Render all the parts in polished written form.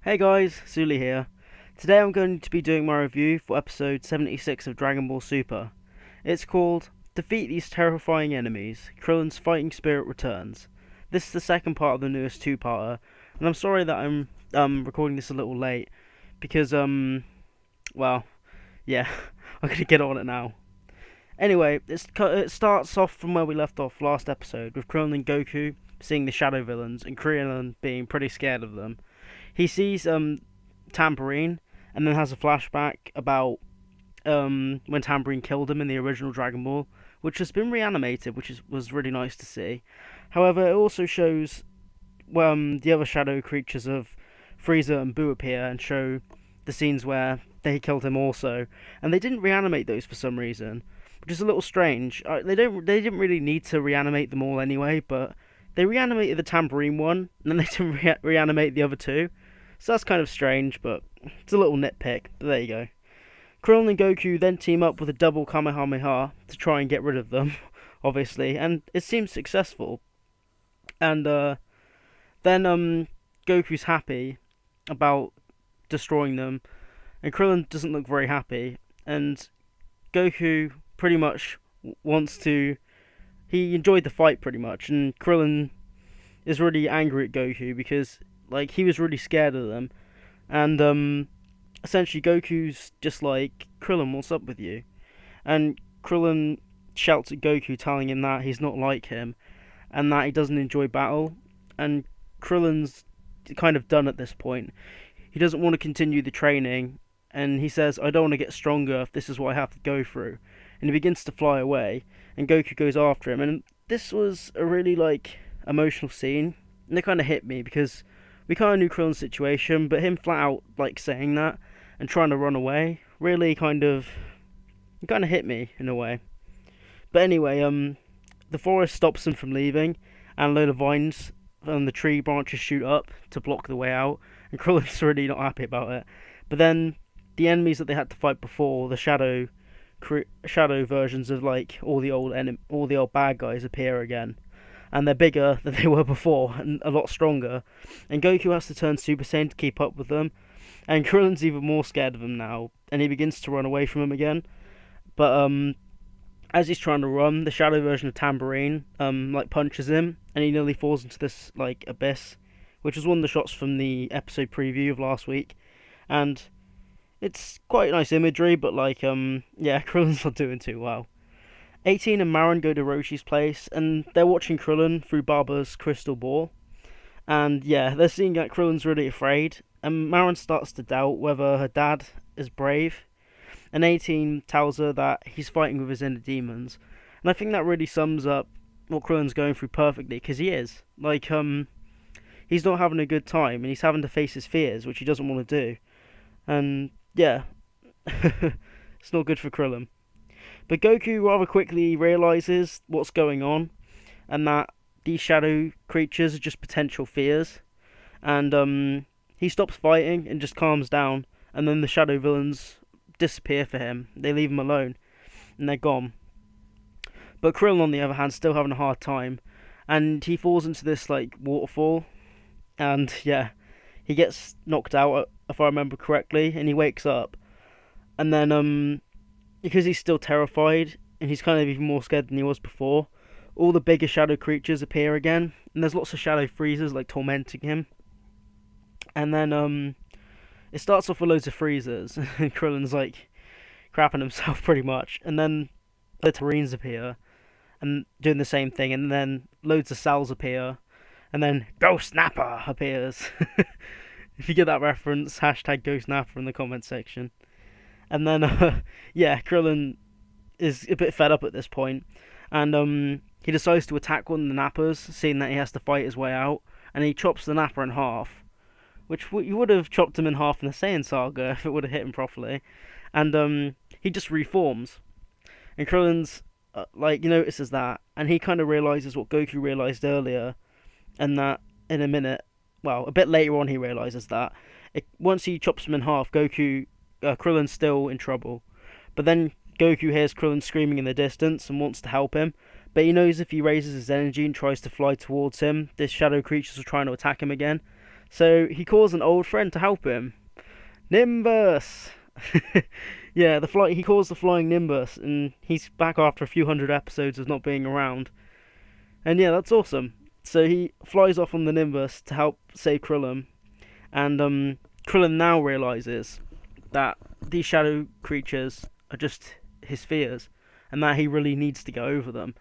Hey guys, Zuli here. Today I'm going to be doing my review for episode 76 of Dragon Ball Super. It's called Defeat These Terrifying Enemies, Krillin's Fighting Spirit Returns. This is the second part of the newest two-parter, and I'm sorry that I'm recording this a little late, because, well, yeah, I'm going to get on it now. Anyway, it starts off from where we left off last episode, with Krillin and Goku seeing the shadow villains, and Krillin being pretty scared of them. He sees Tambourine, and then has a flashback about when Tambourine killed him in the original Dragon Ball, which has been reanimated, which was really nice to see. However, it also shows the other shadow creatures of Frieza and Buu appear and show the scenes where they killed him also, and they didn't reanimate those for some reason, which is a little strange. They didn't really need to reanimate them all anyway, but they reanimated the Tambourine one, and then they didn't reanimate the other two. So that's kind of strange, but it's a little nitpick, but there you go. Krillin and Goku then team up with a double Kamehameha to try and get rid of them, obviously, and it seems successful. And then Goku's happy about destroying them, and Krillin doesn't look very happy, and Goku pretty much wants to... He enjoyed the fight pretty much, and Krillin is really angry at Goku because he was really scared of them, and essentially Goku's just like, Krillin, what's up with you? And Krillin shouts at Goku, telling him that he's not like him, and that he doesn't enjoy battle, and Krillin's kind of done at this point. He doesn't want to continue the training, and he says, I don't want to get stronger if this is what I have to go through. And he begins to fly away, and Goku goes after him, and this was a really emotional scene, and it kind of hit me because we kind of knew Krillin's situation, but him flat out saying that and trying to run away really kind of hit me in a way. But anyway, the forest stops him from leaving, and a load of vines and the tree branches shoot up to block the way out, and Krillin's really not happy about it. But then the enemies that they had to fight before, the shadow versions of all the old bad guys appear again, and they're bigger than they were before and a lot stronger, and Goku has to turn Super Saiyan to keep up with them, and Krillin's even more scared of him now, and he begins to run away from him again. But as he's trying to run, the shadow version of Tambourine punches him, and he nearly falls into this abyss, which was one of the shots from the episode preview of last week, and it's quite nice imagery, but yeah, Krillin's not doing too well. 18 and Marin go to Roshi's place, and they're watching Krillin through Baba's crystal ball. And yeah, they're seeing that Krillin's really afraid, and Marin starts to doubt whether her dad is brave. And 18 tells her that he's fighting with his inner demons. And I think that really sums up what Krillin's going through perfectly, because he is. He's not having a good time, and he's having to face his fears, which he doesn't want to do. And yeah, it's not good for Krillin. But Goku rather quickly realizes what's going on, and that these shadow creatures are just potential fears. And he stops fighting and just calms down, and then the shadow villains disappear for him. They leave him alone, and they're gone. But Krillin, on the other hand, still having a hard time, and he falls into this waterfall, and yeah, he gets knocked out, if I remember correctly, and he wakes up. And then, because he's still terrified, and he's kind of even more scared than he was before, all the bigger shadow creatures appear again, and there's lots of shadow freezers, tormenting him. And then, it starts off with loads of freezers, and Krillin's, crapping himself pretty much. And then the Terrines appear, and doing the same thing, and then loads of cells appear, and then Ghost Snapper appears. If you get that reference, hashtag Ghost Snapper in the comment section. And then, yeah, Krillin is a bit fed up at this point, and he decides to attack one of the Nappers, seeing that he has to fight his way out, and he chops the Napper in half, which you would have chopped him in half in the Saiyan Saga if it would have hit him properly. And he just reforms, and Krillin's he notices that, and he kind of realizes what Goku realized earlier, and that in a minute, well, a bit later on, he realizes that once he chops him in half, Krillin's still in trouble. But then Goku hears Krillin screaming in the distance and wants to help him, but he knows if he raises his energy and tries to fly towards him, the shadow creatures are trying to attack him again. So he calls an old friend to help him. Nimbus! Yeah, he calls the flying Nimbus, and he's back after a few hundred episodes of not being around. And yeah, that's awesome. So he flies off on the Nimbus to help save Krillin, and Krillin now realizes that these shadow creatures are just his fears, and that he really needs to go over them.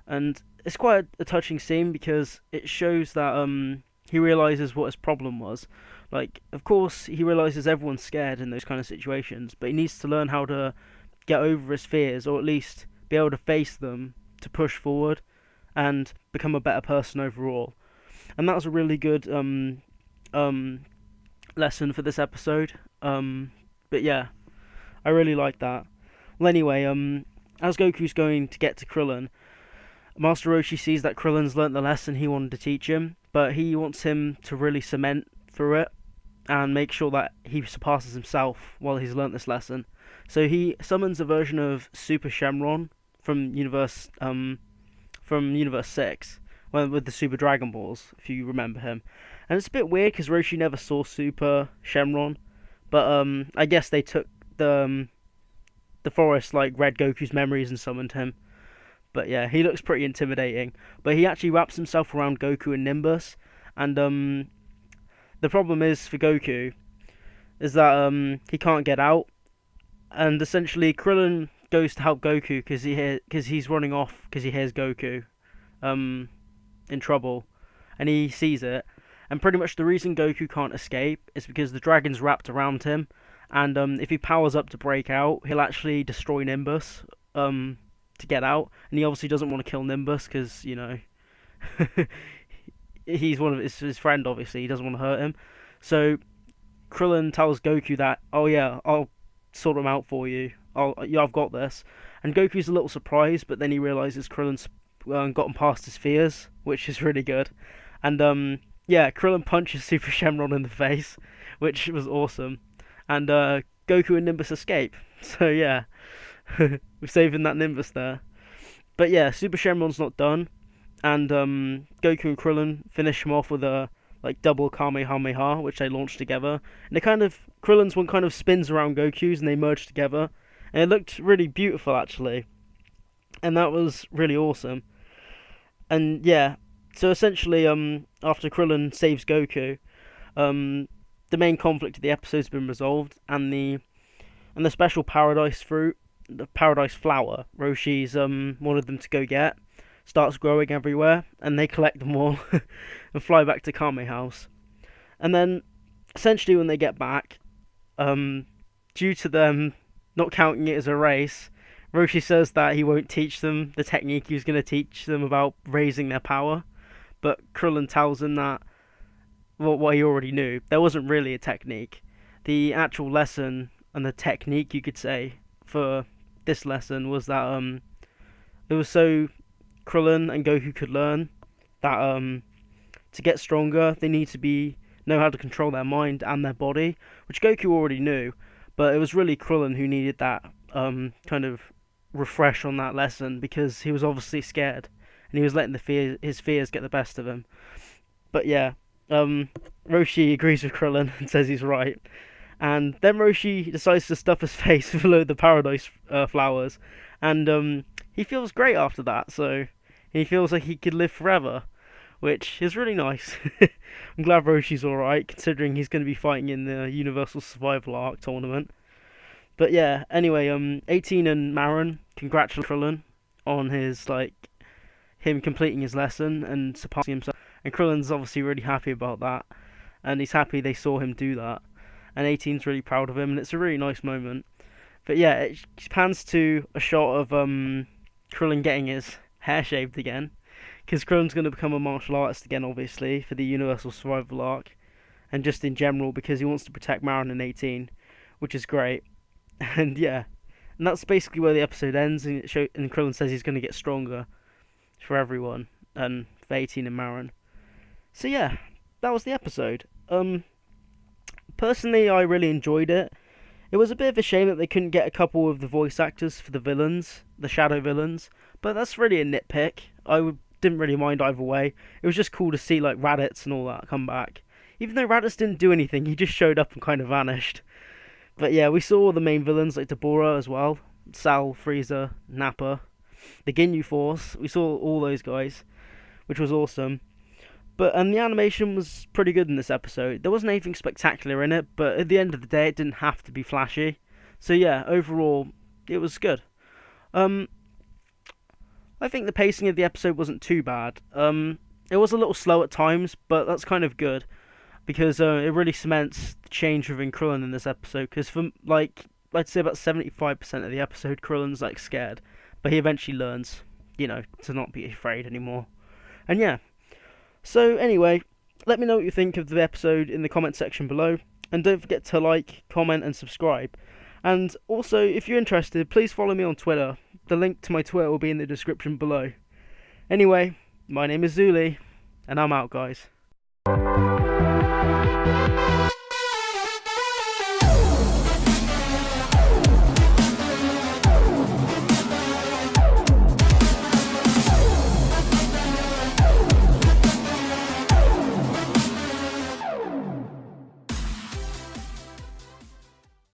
And it's quite a touching scene because it shows that he realizes what his problem was. Like, of course, he realizes everyone's scared in those kind of situations, but he needs to learn how to get over his fears, or at least be able to face them to push forward and become a better person overall. And that was a really good lesson for this episode. But yeah, I really like that. Well, anyway, as Goku's going to get to Krillin, Master Roshi sees that Krillin's learnt the lesson he wanted to teach him, but he wants him to really cement through it and make sure that he surpasses himself while he's learnt this lesson. So he summons a version of Super Shenron from Universe 6, with the Super Dragon Balls, if you remember him. And it's a bit weird because Roshi never saw Super Shenron, but I guess they took the forest, like, read Goku's memories and summoned him. But yeah, he looks pretty intimidating. But he actually wraps himself around Goku and Nimbus, and the problem is for Goku is that he can't get out, and essentially Krillin goes to help Goku because he's running off because he hears Goku in trouble, and he sees it. And pretty much the reason Goku can't escape is because the dragon's wrapped around him, and if he powers up to break out, he'll actually destroy Nimbus to get out. And he obviously doesn't want to kill Nimbus because, you know, he's one of his friend, obviously. He doesn't want to hurt him. So Krillin tells Goku that, oh yeah, I'll sort him out for you. I've got this. And Goku's a little surprised, but then he realizes Krillin's gotten past his fears, which is really good. And yeah, Krillin punches Super Shenron in the face, which was awesome. And Goku and Nimbus escape. So yeah, we're saving that Nimbus there. But yeah, Super Shenron's not done, and Goku and Krillin finish him off with a double Kamehameha, which they launch together. And Krillin's one kind of spins around Goku's, and they merge together. And it looked really beautiful, actually. And that was really awesome. And yeah, so essentially, after Krillin saves Goku, the main conflict of the episode's been resolved, and the special paradise fruit, the paradise flower, Roshi's wanted them to go get, starts growing everywhere, and they collect them all and fly back to Kame House. And then, essentially, when they get back, due to them not counting it as a race, Roshi says that he won't teach them the technique he was going to teach them about raising their power. But Krillin tells him that, well, what he already knew, there wasn't really a technique. The actual lesson, and the technique, you could say, for this lesson was that it was so Krillin and Goku could learn that to get stronger, they need to know how to control their mind and their body, which Goku already knew, but it was really Krillin who needed that kind of refresh on that lesson, because he was obviously scared, and he was letting his fears get the best of him. But yeah, Roshi agrees with Krillin and says he's right. And then Roshi decides to stuff his face below the paradise flowers, and he feels great after that. So he feels like he could live forever, which is really nice. I'm glad Roshi's alright, considering he's going to be fighting in the Universal Survival Arc tournament. But yeah, anyway, 18 and Marin congratulate Krillin on him completing his lesson and surpassing himself. And Krillin's obviously really happy about that, and he's happy they saw him do that. And 18's really proud of him, and it's a really nice moment. But yeah, it pans to a shot of Krillin getting his hair shaved again, because Krillin's going to become a martial artist again, obviously, for the Universal Survival Arc, and just in general, because he wants to protect Marin and 18, which is great. And yeah, and that's basically where the episode ends, and Krillin says he's going to get stronger for everyone, and for 18 and Marin. So yeah, that was the episode. Personally, I really enjoyed it. It was a bit of a shame that they couldn't get a couple of the voice actors for the villains, the shadow villains, but that's really a nitpick. Didn't really mind either way. It was just cool to see Raditz and all that come back, Even though Raditz didn't do anything, he just showed up and kind of vanished. But yeah, we saw all the main villains like Deborah as well, Sal, Frieza, Nappa, the Ginyu Force. We saw all those guys, which was awesome. And the animation was pretty good in this episode. There wasn't anything spectacular in it, but at the end of the day, it didn't have to be flashy. So yeah, overall, it was good. I think the pacing of the episode wasn't too bad. It was a little slow at times, but that's kind of good, because it really cements the change within Krillin in this episode. Because for I'd say about 75% of the episode, Krillin's like scared, but he eventually learns, to not be afraid anymore. And yeah. So anyway, let me know what you think of the episode in the comment section below, and don't forget to like, comment and subscribe. And also, if you're interested, please follow me on Twitter. The link to my Twitter will be in the description below. Anyway, my name is Zuli, and I'm out, guys.